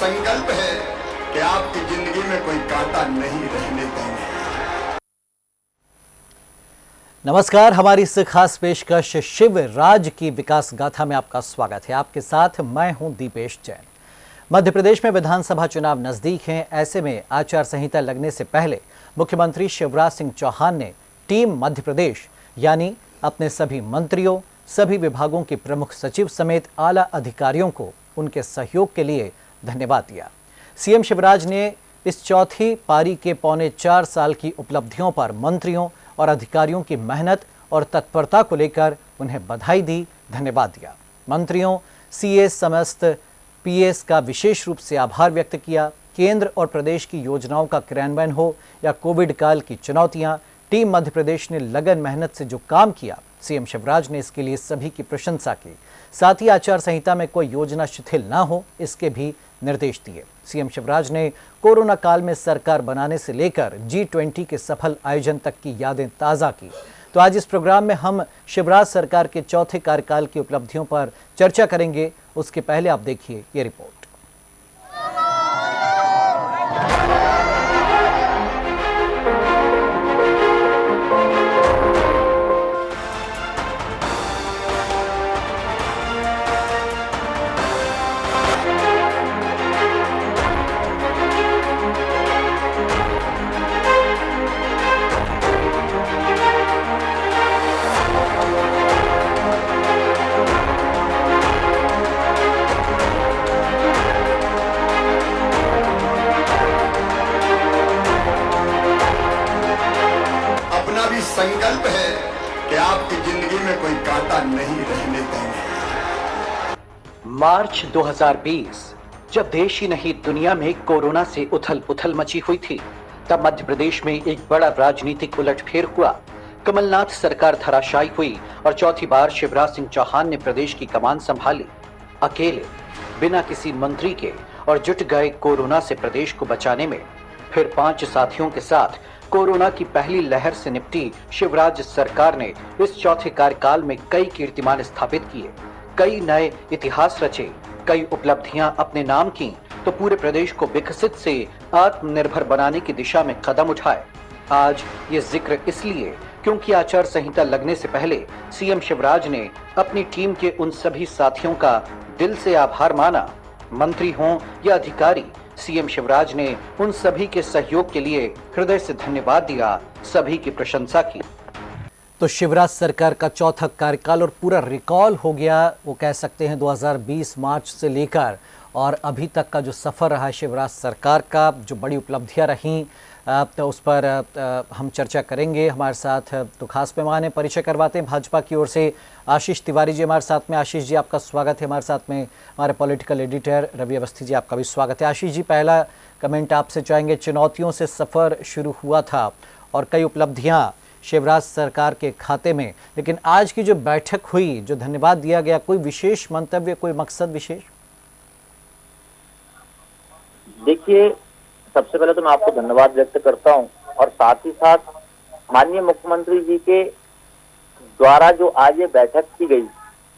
संकल्प है कि आपकी जिंदगी में कोई कांटा नहीं रहने देंगे। नमस्कार, हमारी इस खास पेशकश शिवराज की विकास गाथा में आपका स्वागत है। आपके साथ मैं हूं दीपेश जैन। मध्य प्रदेश में विधानसभा चुनाव नजदीक हैं। ऐसे में आचार संहिता लगने से पहले मुख्यमंत्री शिवराज सिंह चौहान ने टीम मध्य प्रदेश यानी अपने सभी मंत्रियों, सभी विभागों के प्रमुख सचिव समेत आला अधिकारियों को उनके सहयोग के लिए धन्यवाद दिया। सीएम शिवराज ने इस चौथी पारी के पौने 4 साल की उपलब्धियों पर मंत्रियों और अधिकारियों की मेहनत और तत्परता को लेकर उन्हें बधाई दी, धन्यवाद दिया। मंत्रियों, सीएस, समस्त पीएस का विशेष रूप से आभार व्यक्त किया। केंद्र और प्रदेश की योजनाओं का क्रियान्वयन हो या कोविड काल की चुनौतियां, टीम मध्य प्रदेश ने लगन मेहनत से जो काम किया, सीएम शिवराज ने इसके लिए सभी की प्रशंसा की। साथ ही आचार संहिता में कोई योजना शिथिल ना हो, इसके भी निर्देश दिए। सीएम शिवराज ने कोरोना काल में सरकार बनाने से लेकर G20 के सफल आयोजन तक की यादें ताज़ा की। तो आज इस प्रोग्राम में हम शिवराज सरकार के चौथे कार्यकाल की उपलब्धियों पर चर्चा करेंगे। उसके पहले आप देखिए ये रिपोर्ट। संकल्प है कि आपकी जिंदगी में कोई कांटा नहीं रहने देंगे। मार्च 2020, जब देश ही नहीं दुनिया में कोरोना से उथल-पुथल मची हुई थी, तब मध्य प्रदेश में एक बड़ा राजनीतिक उलटफेर हुआ। कमलनाथ सरकार धराशायी हुई और चौथी बार शिवराज सिंह चौहान ने प्रदेश की कमान संभाली। अकेले, बिना किसी मंत्री के, और जुट गए कोरोना से प्रदेश को बचाने में। फिर 5 साथियों के साथ कोरोना की पहली लहर से निपटी शिवराज सरकार ने इस चौथे कार्यकाल में कई कीर्तिमान स्थापित किए, कई नए इतिहास रचे, कई उपलब्धियां अपने नाम की, तो पूरे प्रदेश को विकसित से आत्मनिर्भर बनाने की दिशा में कदम उठाए। आज ये जिक्र इसलिए क्योंकि आचार संहिता लगने से पहले सीएम शिवराज ने अपनी टीम के उन सभी साथियों का दिल से आभार माना। मंत्री हों या अधिकारी, सीएम शिवराज ने उन सभी के सहयोग के लिए हृदय से धन्यवाद दिया, सभी की प्रशंसा की। तो शिवराज सरकार का चौथा कार्यकाल और पूरा रिकॉल हो गया, वो कह सकते हैं 2020 मार्च से लेकर और अभी तक का जो सफ़र रहा शिवराज सरकार का, जो बड़ी उपलब्धियां रहीं, तो उस पर हम चर्चा करेंगे। हमारे साथ तो खास मेहमान हैं, परिचय करवाते हैं भाजपा की ओर से आशीष तिवारी जी हमारे साथ में। आशीष जी, आपका स्वागत है। हमारे साथ में हमारे पॉलिटिकल एडिटर रवि अवस्थी जी, आपका भी स्वागत है। आशीष जी, पहला कमेंट आपसे चाहेंगे। चुनौतियों से सफ़र शुरू हुआ था और कई उपलब्धियां शिवराज सरकार के खाते में, लेकिन आज की जो बैठक हुई, जो धन्यवाद दिया गया, कोई विशेष मंतव्य, कोई मकसद विशेष? देखिए, सबसे पहले तो मैं आपको धन्यवाद व्यक्त करता हूं और साथ ही साथ माननीय मुख्यमंत्री जी के द्वारा जो आज ये बैठक की गई,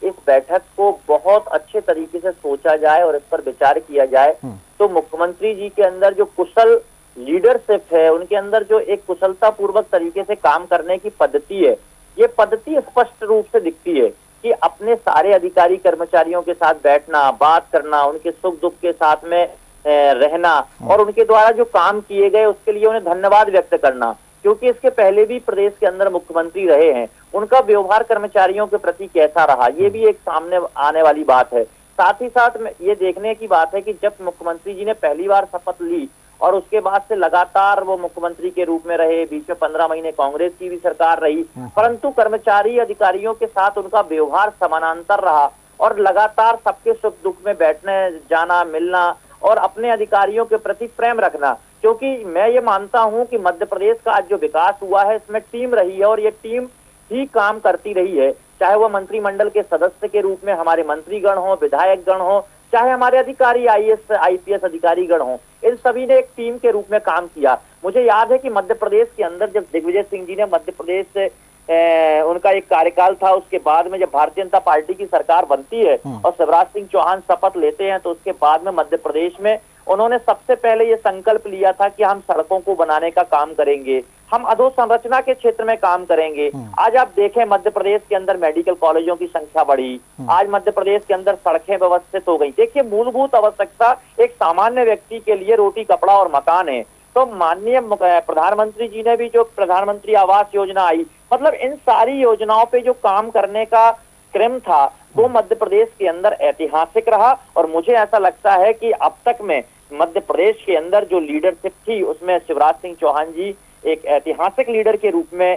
इस बैठक को बहुत अच्छे तरीके से सोचा जाए और इस पर विचार किया जाए तो मुख्यमंत्री जी के अंदर जो कुशल लीडरशिप है, उनके अंदर जो एक कुशलता पूर्वक तरीके से काम करने की पद्धति है, ये पद्धति स्पष्ट रूप से दिखती है कि अपने सारे अधिकारी कर्मचारियों के साथ बैठना, बात करना, उनके सुख दुख के साथ में रहना और उनके द्वारा जो काम किए गए उसके लिए उन्हें धन्यवाद व्यक्त करना, क्योंकि इसके पहले भी प्रदेश के अंदर मुख्यमंत्री रहे हैं, उनका व्यवहार कर्मचारियों के प्रति कैसा रहा, ये भी एक सामने आने वाली बात है। साथ ही साथ ये देखने की बात है कि जब मुख्यमंत्री जी ने पहली बार शपथ ली और उसके बाद से लगातार वो मुख्यमंत्री के रूप में रहे, बीच में 15 महीने कांग्रेस की भी सरकार रही, परंतु कर्मचारी अधिकारियों के साथ उनका व्यवहार समानांतर रहा और लगातार सबके सुख दुख में बैठने जाना, मिलना और अपने अधिकारियों के प्रति प्रेम रखना। क्योंकि मैं ये मानता हूं कि मध्य प्रदेश का आज जो विकास हुआ है, इसमें टीम रही है और ये टीम ही काम करती रही है, चाहे वह मंत्रिमंडल के सदस्य के रूप में हमारे मंत्रीगण हो, विधायकगण हो, चाहे हमारे अधिकारी आईएएस आईपीएस अधिकारीगण हो, इन सभी ने एक टीम के रूप में काम किया। मुझे याद है कि मध्य प्रदेश के अंदर जब दिग्विजय सिंह जी ने मध्य प्रदेश से उनका एक कार्यकाल था, उसके बाद में जब भारतीय जनता पार्टी की सरकार बनती है और शिवराज सिंह चौहान शपथ लेते हैं, तो उसके बाद में मध्य प्रदेश में उन्होंने सबसे पहले ये संकल्प लिया था कि हम सड़कों को बनाने का काम करेंगे, हम अधोसंरचना के क्षेत्र में काम करेंगे। आज आप देखें मध्य प्रदेश के अंदर मेडिकल कॉलेजों की संख्या बढ़ी, आज मध्य प्रदेश के अंदर सड़कें व्यवस्थित हो गई। देखिए मूलभूत आवश्यकता एक सामान्य व्यक्ति के लिए रोटी कपड़ा और मकान है, तो माननीय प्रधानमंत्री जी ने भी जो प्रधानमंत्री आवास योजना आई, मतलब इन सारी योजनाओं पे जो काम करने का क्रम था वो मध्य प्रदेश के अंदर ऐतिहासिक रहा। और मुझे ऐसा लगता है कि अब तक में मध्य प्रदेश के अंदर जो लीडरशिप थी उसमें शिवराज सिंह चौहान जी एक ऐतिहासिक लीडर के रूप में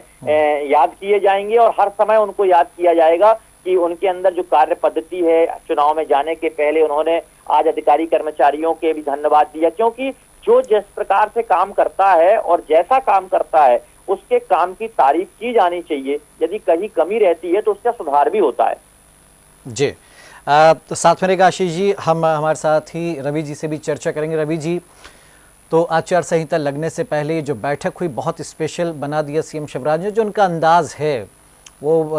याद किए जाएंगे, और हर समय उनको याद किया जाएगा कि उनके अंदर जो कार्य पद्धति है, चुनाव में जाने के पहले उन्होंने आज अधिकारी कर्मचारियों के भी धन्यवाद दिया, क्योंकि जो जिस प्रकार से काम करता है और जैसा काम करता है उसके काम की तारीफ की जानी चाहिए। यदि कहीं कमी रहती है तो उसका सुधार भी होता है। जी तो साथ में रहेगा आशीष जी, हम हमारे साथ ही रवि जी से भी चर्चा करेंगे। रवि जी, तो आचार संहिता लगने से पहले जो बैठक हुई बहुत स्पेशल बना दिया सीएम शिवराज ने। जो उनका अंदाज है वो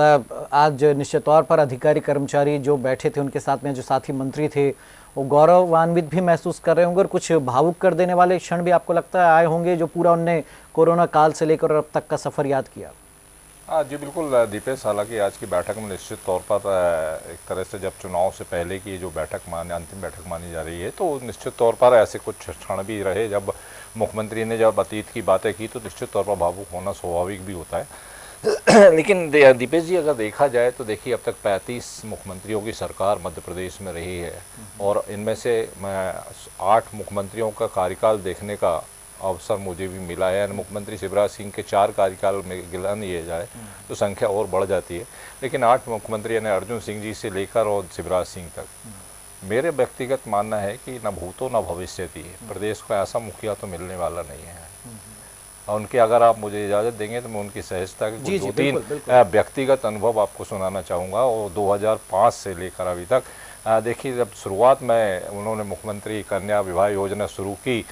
आज निश्चित तौर पर अधिकारी कर्मचारी जो बैठे थे उनके साथ में जो साथी मंत्री थे वो गौरवान्वित भी महसूस कर रहे होंगे, और कुछ भावुक कर देने वाले क्षण भी आपको लगता है आए होंगे जो पूरा उनने कोरोना काल से लेकर अब तक का सफ़र याद किया। जी बिल्कुल दीपेश, हालांकि आज की बैठक में निश्चित तौर पर एक तरह से जब चुनाव से पहले की जो अंतिम बैठक मानी जा रही है, तो निश्चित तौर पर ऐसे कुछ क्षण भी रहे जब मुख्यमंत्री ने जब अतीत की बातें की तो निश्चित तौर पर भावुक होना स्वाभाविक भी होता है। लेकिन दीपेश जी, अगर देखा जाए तो देखिए अब तक 35 मुख्यमंत्रियों की सरकार मध्य प्रदेश में रही है, और इनमें से 8 मुख्यमंत्रियों का कार्यकाल देखने का अवसर मुझे भी मिला है। मुख्यमंत्री शिवराज सिंह के 4 कार्यकाल में गिना नहीं जाए तो संख्या और बढ़ जाती है, लेकिन 8 मुख्यमंत्री यानी अर्जुन सिंह जी से लेकर और शिवराज सिंह तक, मेरे व्यक्तिगत मानना है कि न भूतो न भविष्यति प्रदेश को ऐसा मुखिया तो मिलने वाला नहीं है। और उनके अगर आप मुझे इजाज़त देंगे तो मैं उनकी सहजता के 2-3 व्यक्तिगत अनुभव आपको सुनाना चाहूँगा। और 2005 से लेकर अभी तक देखिए, जब शुरुआत में उन्होंने मुख्यमंत्री कन्या विवाह योजना शुरू की,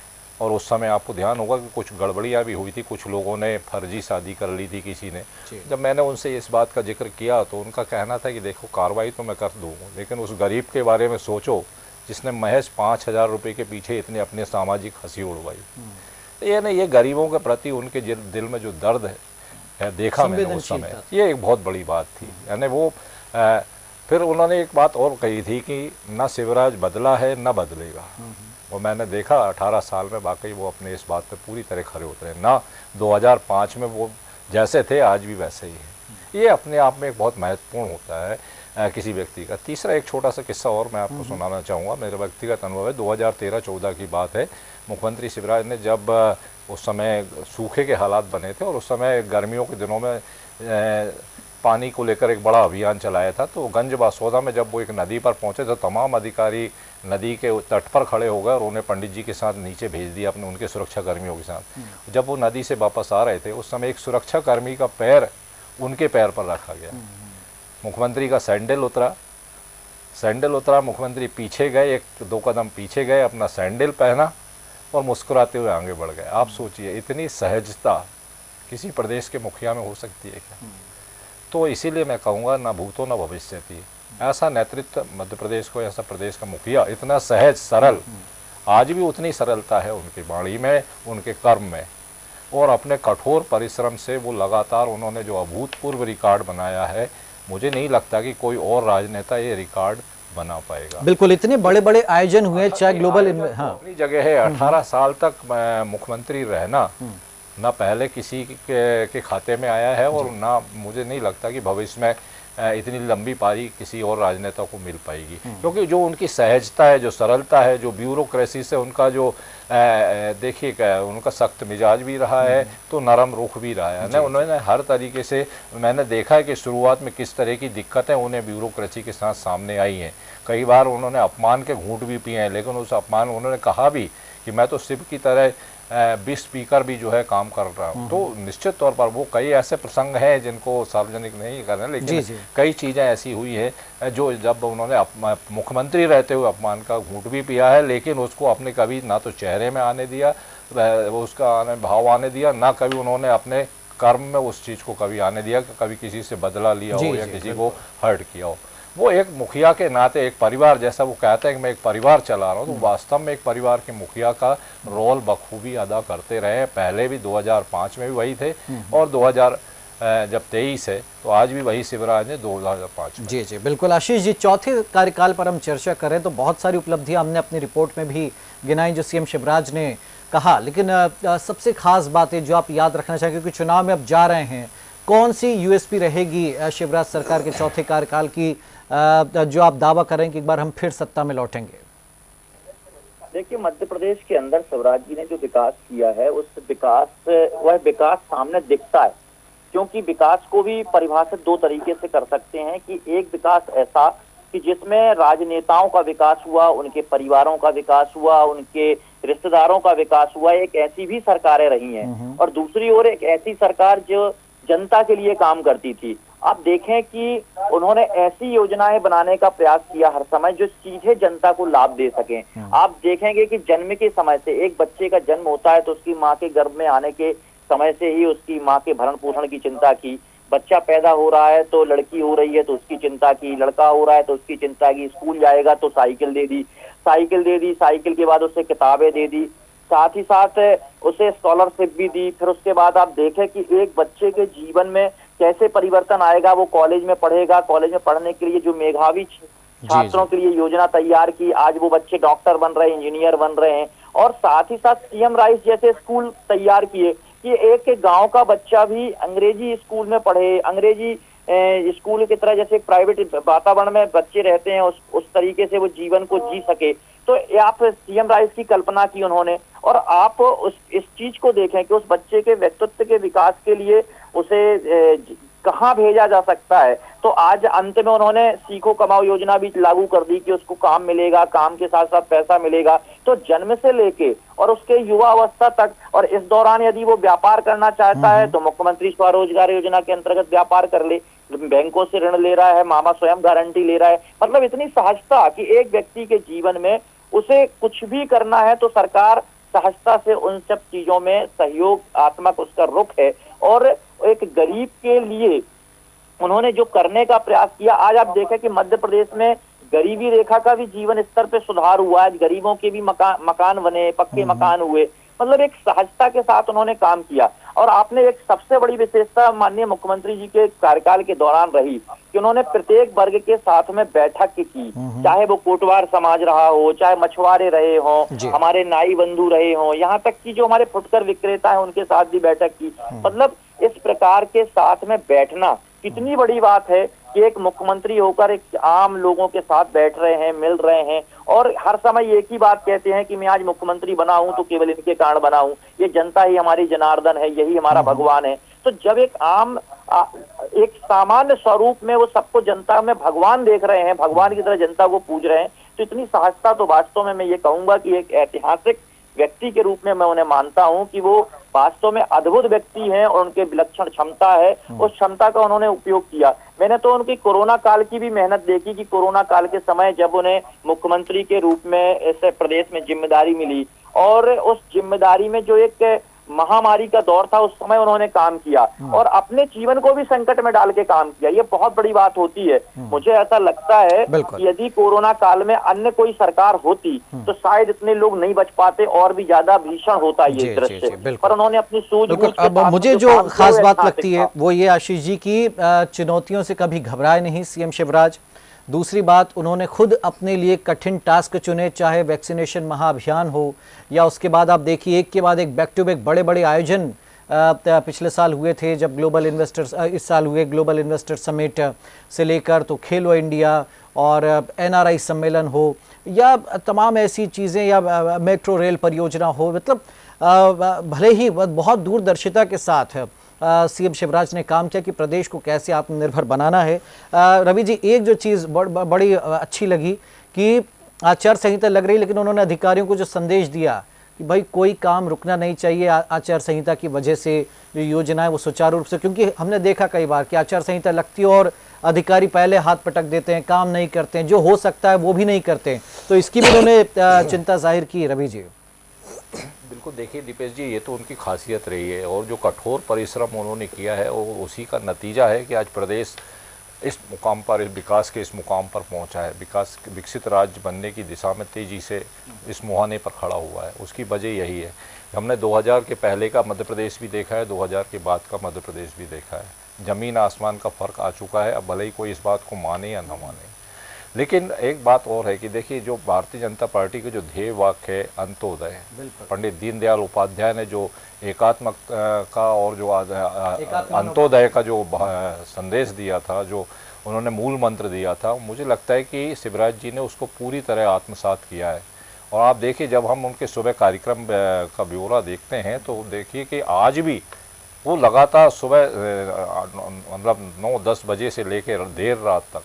और उस समय आपको ध्यान होगा कि कुछ गड़बड़ियाँ भी हुई थी, कुछ लोगों ने फर्जी शादी कर ली थी किसी ने। जब मैंने उनसे इस बात का जिक्र किया तो उनका कहना था कि देखो कार्रवाई तो मैं कर दूँगा, लेकिन उस गरीब के बारे में सोचो जिसने महज 5,000 रुपये के पीछे इतने अपने सामाजिक हंसी उड़वाई। ये गरीबों के प्रति उनके दिल में जो दर्द है देखा मैंने उस समय, ये एक बहुत बड़ी बात थी। यानी वो फिर उन्होंने एक बात और कही थी कि न शिवराज बदला है न बदलेगा, और मैंने देखा 18 साल में वाकई वो अपने इस बात पे पूरी तरह खरे उतरे। ना 2005 में वो जैसे थे आज भी वैसे ही है। ये अपने आप में एक बहुत महत्वपूर्ण होता है किसी व्यक्ति का। तीसरा एक छोटा सा किस्सा और मैं आपको सुनाना चाहूँगा, मेरा व्यक्तिगत अनुभव है। 2013-14 की बात है, मुख्यमंत्री शिवराज ने जब उस समय सूखे के हालात बने थे और उस समय गर्मियों के दिनों में पानी को लेकर एक बड़ा अभियान चलाया था, तो गंज बासौदा में जब वो एक नदी पर पहुंचे तो तमाम अधिकारी नदी के तट पर खड़े हो गए और उन्हें पंडित जी के साथ नीचे भेज दिया अपने उनके सुरक्षा कर्मियों के साथ। जब वो नदी से वापस आ रहे थे उस समय एक सुरक्षा कर्मी का पैर उनके पैर पर रखा गया। मुख्यमंत्री का सैंडल उतरा, मुख्यमंत्री पीछे गए, 1-2 कदम पीछे गए, अपना सैंडल पहना और मुस्कुराते हुए आगे बढ़ गए। आप सोचिए इतनी सहजता किसी प्रदेश के मुखिया में हो सकती है क्या? तो इसीलिए मैं कहूँगा ना भूतो ना भविष्यति, ऐसा नेतृत्व मध्य प्रदेश को, ऐसा प्रदेश का मुखिया इतना सहज सरल, आज भी उतनी सरलता है उनकी वाणी में, उनके कर्म में, और अपने कठोर परिश्रम से वो लगातार उन्होंने जो अभूतपूर्व रिकॉर्ड बनाया है, मुझे नहीं लगता कि कोई और राजनेता ये रिकॉर्ड बना पाएगा। बिल्कुल, इतने बड़े बड़े आयोजन हुए चाहे ग्लोबल अपनी जगह है। 18 साल तक मुख्यमंत्री रहना ना पहले किसी के खाते में आया है, और ना मुझे नहीं लगता कि भविष्य में इतनी लंबी पारी किसी और राजनेता को मिल पाएगी, क्योंकि जो उनकी सहजता है, जो सरलता है, जो ब्यूरोक्रेसी से उनका जो देखिए उनका सख्त मिजाज भी रहा है तो नरम रुख भी रहा है ना। उन्होंने हर तरीके से, मैंने देखा है कि शुरुआत में किस तरह की दिक्कतें उन्हें ब्यूरोक्रेसी के साथ सामने आई हैं। कई बार उन्होंने अपमान के घूंट भी पिए हैं, लेकिन उस अपमान उन्होंने कहा भी कि मैं तो शिव की तरह 20 स्पीकर भी जो है काम कर रहा हूँ। तो निश्चित तौर पर वो कई ऐसे प्रसंग हैं जिनको सार्वजनिक नहीं कर रहे, लेकिन कई चीज़ें ऐसी हुई है जो जब उन्होंने मुख्यमंत्री रहते हुए अपमान का घूंट भी पिया है, लेकिन उसको अपने कभी ना तो चेहरे में आने दिया, उसका भाव आने दिया, ना कभी उन्होंने अपने कर्म में उस चीज़ को कभी आने दिया कि कभी किसी से बदला लिया हो या किसी को हर्ट किया हो। वो एक मुखिया के नाते एक परिवार जैसा वो कहते हैं कि मैं एक परिवार चला रहा हूँ, तो वास्तव में एक परिवार के मुखिया का रोल बखूबी अदा करते रहे। पहले भी 2005 में भी वही थे और 2023 है तो आज भी वही शिवराज है 2005 में। जी जी बिल्कुल। आशीष जी, चौथे कार्यकाल पर हम चर्चा करें तो बहुत सारी उपलब्धियां हमने अपनी रिपोर्ट में भी गिनाई जो सीएम शिवराज ने कहा, लेकिन सबसे खास बातें जो आप याद रखना चाहिए, क्योंकि चुनाव में अब जा रहे हैं, कौन सी यूएसपी रहेगी शिवराज सरकार के चौथे कार्यकाल की जो आप दावा करें कि एक बार हम फिर सत्ता में लौटेंगे? देखिए, मध्य प्रदेश के अंदर शिवराज जी ने जो विकास किया है वह विकास सामने दिखता है, क्योंकि विकास को भी परिभाषित दो तरीके से कर सकते हैं कि एक विकास ऐसा कि जिसमें राजनेताओं का विकास हुआ, उनके परिवारों का विकास हुआ, उनके रिश्तेदारों का विकास हुआ, एक ऐसी भी सरकारें रही हैं, और दूसरी ओर एक ऐसी सरकार जो जनता के लिए काम करती थी। आप देखें कि उन्होंने ऐसी योजनाएं बनाने का प्रयास किया हर समय जो सीधे जनता को लाभ दे सकें। आप देखेंगे कि जन्म के समय से, एक बच्चे का जन्म होता है तो उसकी माँ के गर्भ में आने के समय से ही उसकी माँ के भरण पोषण की चिंता की, बच्चा पैदा हो रहा है तो लड़की हो रही है तो उसकी चिंता की, लड़का हो रहा है तो उसकी चिंता की, स्कूल जाएगा तो साइकिल दे दी, साइकिल के बाद उसे किताबें दे दी, साथ ही साथ उसे स्कॉलरशिप भी दी। फिर उसके बाद आप देखें कि एक बच्चे के जीवन में कैसे परिवर्तन आएगा, वो कॉलेज में पढ़ेगा, कॉलेज में पढ़ने के लिए जो मेधावी छात्रों के लिए योजना तैयार की, आज वो बच्चे डॉक्टर बन रहे हैं, इंजीनियर बन रहे हैं, और साथ ही साथ सीएम राइस जैसे स्कूल तैयार किए कि एक गांव का बच्चा भी अंग्रेजी स्कूल में पढ़े, अंग्रेजी स्कूल की तरह जैसे प्राइवेट वातावरण में बच्चे रहते हैं उस तरीके से वो जीवन को जी सके। तो आप सीएम राइस की कल्पना की उन्होंने, और आप इस चीज को देखें कि उस बच्चे के व्यक्तित्व के विकास के लिए उसे कहाँ भेजा जा सकता है। तो आज अंत में उन्होंने सीखो कमाओ योजना भी लागू कर दी कि उसको काम मिलेगा, काम के साथ साथ पैसा मिलेगा। तो जन्म से लेके और उसके युवा अवस्था तक, और इस दौरान यदि वो व्यापार करना चाहता है तो मुख्यमंत्री स्वरोजगार योजना के अंतर्गत व्यापार कर ले, बैंकों से ऋण ले रहा है, मामा स्वयं गारंटी ले रहा है। मतलब इतनी सहजता कि एक व्यक्ति के जीवन में उसे कुछ भी करना है तो सरकार सहजता से उन सब चीजों में सहयोग आत्मक उसका रुख है। और एक गरीब के लिए उन्होंने जो करने का प्रयास किया, आज आप देखें कि मध्य प्रदेश में गरीबी रेखा का भी जीवन स्तर पे सुधार हुआ है, गरीबों के भी मकान बने, पक्के मकान हुए। मतलब एक सहजता के साथ उन्होंने काम किया। और आपने एक सबसे बड़ी विशेषता माननीय मुख्यमंत्री जी के कार्यकाल के दौरान रही कि उन्होंने प्रत्येक वर्ग के साथ में बैठक की, चाहे वो कोटवार समाज रहा हो, चाहे मछुआरे रहे हो, हमारे नाई बंधु रहे हो, यहाँ तक कि जो हमारे फुटकर विक्रेता है उनके साथ भी बैठक की। मतलब इस प्रकार के साथ में बैठना कितनी बड़ी बात है कि एक मुख्यमंत्री होकर एक आम लोगों के साथ बैठ रहे हैं, मिल रहे हैं, और हर समय एक ही बात कहते हैं कि मैं आज मुख्यमंत्री बना हूं तो केवल इनके कारण बना हूं, ये जनता ही हमारी जनार्दन है, यही हमारा भगवान है। तो जब एक सामान्य स्वरूप में वो सबको जनता में भगवान देख रहे हैं, भगवान की तरह जनता को पूज रहे हैं, तो इतनी सहजता तो वास्तव में मैं ये कहूंगा कि एक ऐतिहासिक व्यक्ति के रूप में मैं उन्हें मानता हूं कि वो वास्तव में अद्भुत व्यक्ति हैं और उनके विलक्षण क्षमता है, उस क्षमता का उन्होंने उपयोग किया। मैंने तो उनकी कोरोना काल की भी मेहनत देखी कि कोरोना काल के समय जब उन्हें मुख्यमंत्री के रूप में इस प्रदेश में जिम्मेदारी मिली, और उस जिम्मेदारी में जो एक महामारी का दौर था उस समय उन्होंने काम किया और अपने जीवन को भी संकट में डाल के काम किया। ये बहुत बड़ी बात होती है। मुझे ऐसा लगता है कि यदि कोरोना काल में अन्य कोई सरकार होती तो शायद इतने लोग नहीं बच पाते और भी ज्यादा भीषण होता ये दृश्य, पर उन्होंने अपनी सूझबूझ। अब मुझे जो खास बात लगती है वो ये आशीष जी की चुनौतियों से कभी घबराए नहीं सीएम शिवराज। दूसरी बात, उन्होंने खुद अपने लिए कठिन टास्क चुने, चाहे वैक्सीनेशन महाअभियान हो या उसके बाद आप देखिए एक के बाद एक बैक टू बैक बड़े बड़े आयोजन पिछले साल हुए थे, जब ग्लोबल इन्वेस्टर्स इस साल हुए ग्लोबल इन्वेस्टर समिट से लेकर तो खेलो इंडिया और एनआरआई सम्मेलन हो या तमाम ऐसी चीज़ें या मेट्रो रेल परियोजना हो। मतलब भले ही बहुत दूरदर्शिता के साथ सीएम शिवराज ने काम किया कि प्रदेश को कैसे आत्मनिर्भर बनाना है। रवि जी, एक जो चीज़ बड़ी अच्छी लगी कि आचार संहिता लग रही, लेकिन उन्होंने अधिकारियों को जो संदेश दिया कि भाई कोई काम रुकना नहीं चाहिए आचार संहिता की वजह से, जो योजना है वो सुचारू रूप से, क्योंकि हमने देखा कई बार कि आचार संहिता लगती है और अधिकारी पहले हाथ पटक देते हैं, काम नहीं करते हैं, जो हो सकता है वो भी नहीं करते हैं। तो इसकी भी उन्होंने चिंता जाहिर की। रवि जी, देखो देखिए दीपेश जी, ये तो उनकी खासियत रही है और जो कठोर परिश्रम उन्होंने किया है वो उसी का नतीजा है कि आज प्रदेश इस मुकाम पर, इस विकास के इस मुकाम पर पहुंचा है। विकास विकसित राज्य बनने की दिशा में तेज़ी से इस मुहाने पर खड़ा हुआ है। उसकी वजह यही है। हमने 2000 के पहले का मध्य प्रदेश भी देखा है, 2000 के बाद का मध्य प्रदेश भी देखा है। ज़मीन आसमान का फ़र्क आ चुका है। अब भले ही कोई इस बात को माने या ना माने, लेकिन एक बात और है कि देखिए जो भारतीय जनता पार्टी के जो ध्येय वाक्य है अंत्योदय, पंडित दीनदयाल उपाध्याय ने जो एकात्मक का और जो अंत्योदय का जो संदेश दिया था, जो उन्होंने मूल मंत्र दिया था, मुझे लगता है कि शिवराज जी ने उसको पूरी तरह आत्मसात किया है। और आप देखिए जब हम उनके सुबह कार्यक्रम का ब्यौरा देखते हैं तो देखिए कि आज भी वो लगातार सुबह मतलब 9-10 बजे से लेकर देर रात तक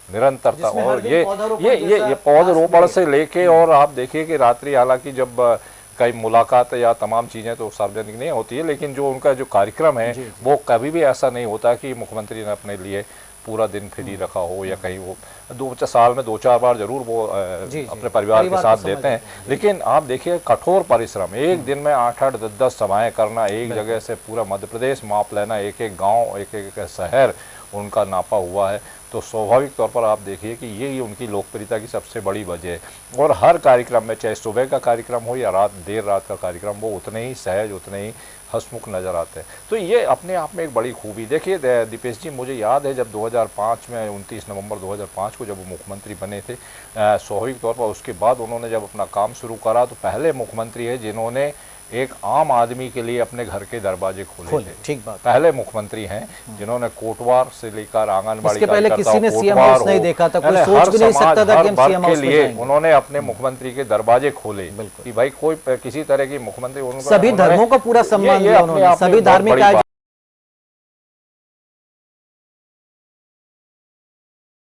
निरंतरता, और ये पौधरोपण से लेके, और आप देखिए कि रात्रि, हालांकि जब कई मुलाकात या तमाम चीज़ें तो सार्वजनिक नहीं होती है, लेकिन जो उनका जो कार्यक्रम है वो कभी भी ऐसा नहीं होता कि मुख्यमंत्री ने अपने लिए पूरा दिन फ्री रखा हो, या कहीं वो 2 साल में 2-4 बार जरूर वो अपने परिवार के साथ देते हैं। लेकिन आप देखिए कठोर परिश्रम, एक दिन में 8-8, 10-10 सभाएं करना, एक जगह से पूरा मध्य प्रदेश माप लेना, एक एक गाँव, एक एक शहर उनका नापा हुआ है। तो स्वाभाविक तौर पर आप देखिए कि ये उनकी लोकप्रियता की सबसे बड़ी वजह है। और हर कार्यक्रम में, चाहे सुबह का कार्यक्रम हो या देर रात का कार्यक्रम, वो उतने ही सहज, उतने ही हंसमुख नज़र आते हैं। तो ये अपने आप में एक बड़ी खूबी। देखिए दीपेश जी, मुझे याद है जब 2005 में 29 नवंबर 2005 को जब वो मुख्यमंत्री बने थे, स्वाभाविक तौर पर उसके बाद उन्होंने जब अपना काम शुरू करा तो पहले मुख्यमंत्री है जिन्होंने एक आम आदमी के लिए अपने घर के दरवाजे खोले थे। ठीक बात। पहले मुख्यमंत्री हैं जिन्होंने कोटवार से लेकर आंगनबाड़ी पहले किसी ने सीएम हाउस नहीं देखा था, कोई सोच भी नहीं सकता था कि हम सीएम हाउस के लिए उन्होंने अपने मुख्यमंत्री के दरवाजे खोले कि भाई कोई किसी तरह की मुख्यमंत्री, सभी धर्मों का पूरा सम्मान दिया उन्होंने, सभी धार्मिक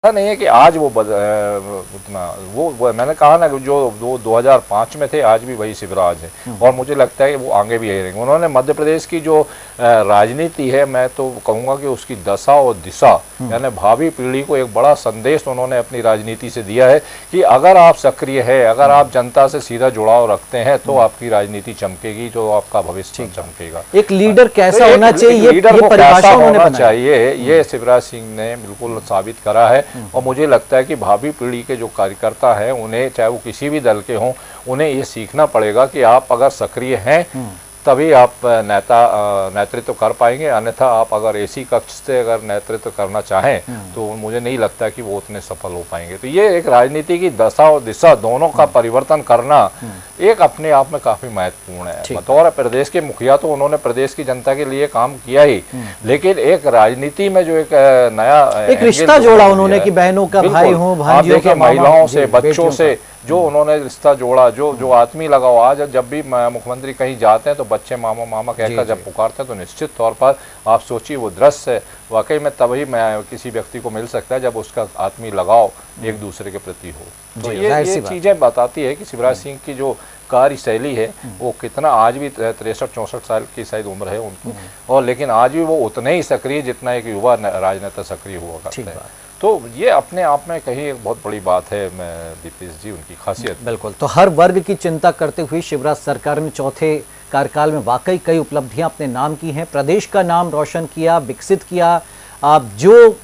नहीं है कि आज वो उतना वो मैंने कहा ना कि जो 2005 में थे आज भी वही शिवराज है, और मुझे लगता है कि वो आगे भी यही रहेंगे। उन्होंने मध्य प्रदेश की जो राजनीति है, मैं तो कहूँगा कि उसकी दशा और दिशा, यानी भावी पीढ़ी को एक बड़ा संदेश उन्होंने अपनी राजनीति से दिया है कि अगर आप सक्रिय है, अगर आप जनता से सीधा जुड़ाव रखते हैं तो आपकी राजनीति चमकेगी, तो आपका भविष्य चमकेगा। एक लीडर कैसा होना चाहिए, लीडर को कैसा होना चाहिए, ये शिवराज सिंह ने बिल्कुल साबित करा है। और मुझे लगता है कि भावी पीढ़ी के जो कार्यकर्ता हैं, उन्हें चाहे वो किसी भी दल के हों, उन्हें ये सीखना पड़ेगा कि आप अगर सक्रिय हैं तभी आप नेतृत्व कर पाएंगे, अन्यथा आप अगर एसी कक्ष से अगर नेतृत्व करना चाहें तो मुझे नहीं लगता कि वो उतने सफल हो पाएंगे। तो ये एक राजनीति की दशा और दिशा दोनों का परिवर्तन करना एक अपने आप में काफी महत्वपूर्ण है। बतौर प्रदेश के मुखिया तो उन्होंने प्रदेश की जनता के लिए काम किया ही, लेकिन एक राजनीति में जो एक नया एक रिश्ता जोड़ा उन्होंने कि बहनों का भाई हूँ, भांजियों का, महिलाओं से, बच्चों से जो उन्होंने रिश्ता जोड़ा, जो आत्मीय लगाव। आज जब भी मुख्यमंत्री कहीं जाते हैं तो बच्चे मामा मामा कहकर जब पुकारते हैं तो निश्चित तौर पर आप सोचिए वो दृश्य वाकई में तभी किसी व्यक्ति को मिल सकता है जब उसका आत्मीय लगाव एक दूसरे के प्रति हो। तो ये चीज़ें बताती है कि शिवराज सिंह की जो कार्यशैली है वो कितना, आज भी 63-64 साल की शायद उम्र है उनकी, और लेकिन आज भी वो उतने ही सक्रिय जितना एक युवा राजनेता सक्रिय हुआ करता है। तो ये अपने आप में कहीं एक बहुत बड़ी बात है दीपेश जी, उनकी खासियत। बिल्कुल। तो हर वर्ग की चिंता करते हुए शिवराज सरकार ने चौथे कार्यकाल में वाकई कई उपलब्धियां अपने नाम की हैं, प्रदेश का नाम रोशन किया, विकसित किया। आप जो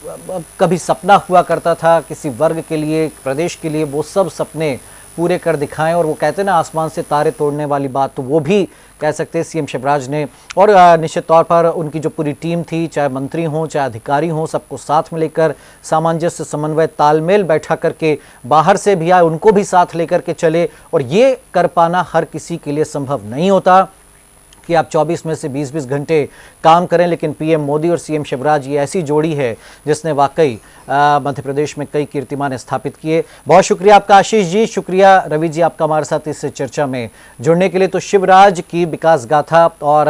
कभी सपना हुआ करता था किसी वर्ग के लिए, प्रदेश के लिए, वो सब सपने पूरे कर दिखाएं। और वो कहते हैं ना आसमान से तारे तोड़ने वाली बात, तो वो भी कह सकते हैं सीएम शिवराज ने। और निश्चित तौर पर उनकी जो पूरी टीम थी, चाहे मंत्री हों चाहे अधिकारी हों, सबको साथ में लेकर सामंजस्य, समन्वय, तालमेल बैठा करके, बाहर से भी आए उनको भी साथ लेकर के चले। और ये कर पाना हर किसी के लिए संभव नहीं होता कि आप 24 में से 20-20 घंटे काम करें, लेकिन पीएम मोदी और सीएम शिवराज ये ऐसी जोड़ी है जिसने वाकई मध्य प्रदेश में कई कीर्तिमान स्थापित किए। बहुत शुक्रिया आपका आशीष जी, शुक्रिया रवि जी आपका हमारे साथ इस चर्चा में जुड़ने के लिए। तो शिवराज की विकास गाथा और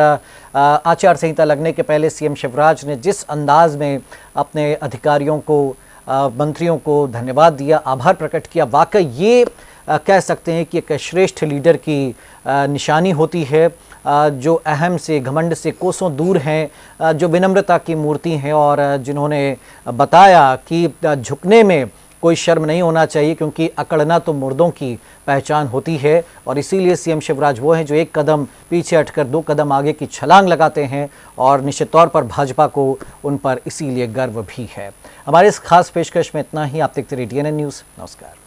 आचार संहिता लगने के पहले सीएम शिवराज ने जिस अंदाज में अपने अधिकारियों को, मंत्रियों को धन्यवाद दिया, आभार प्रकट किया, वाकई ये कह सकते हैं कि एक श्रेष्ठ लीडर की निशानी होती है, जो अहम से, घमंड से कोसों दूर हैं, जो विनम्रता की मूर्ति हैं और जिन्होंने बताया कि झुकने में कोई शर्म नहीं होना चाहिए, क्योंकि अकड़ना तो मुर्दों की पहचान होती है। और इसीलिए सीएम शिवराज वो हैं जो एक कदम पीछे हटकर 2 कदम आगे की छलांग लगाते हैं, और निश्चित तौर पर भाजपा को उन पर इसीलिए गर्व भी है। हमारे इस खास पेशकश में इतना ही। आप देखते रहिए DNN न्यूज़। नमस्कार।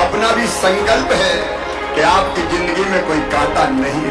अपना भी संकल्प है कि आपकी जिंदगी में कोई कांटा नहीं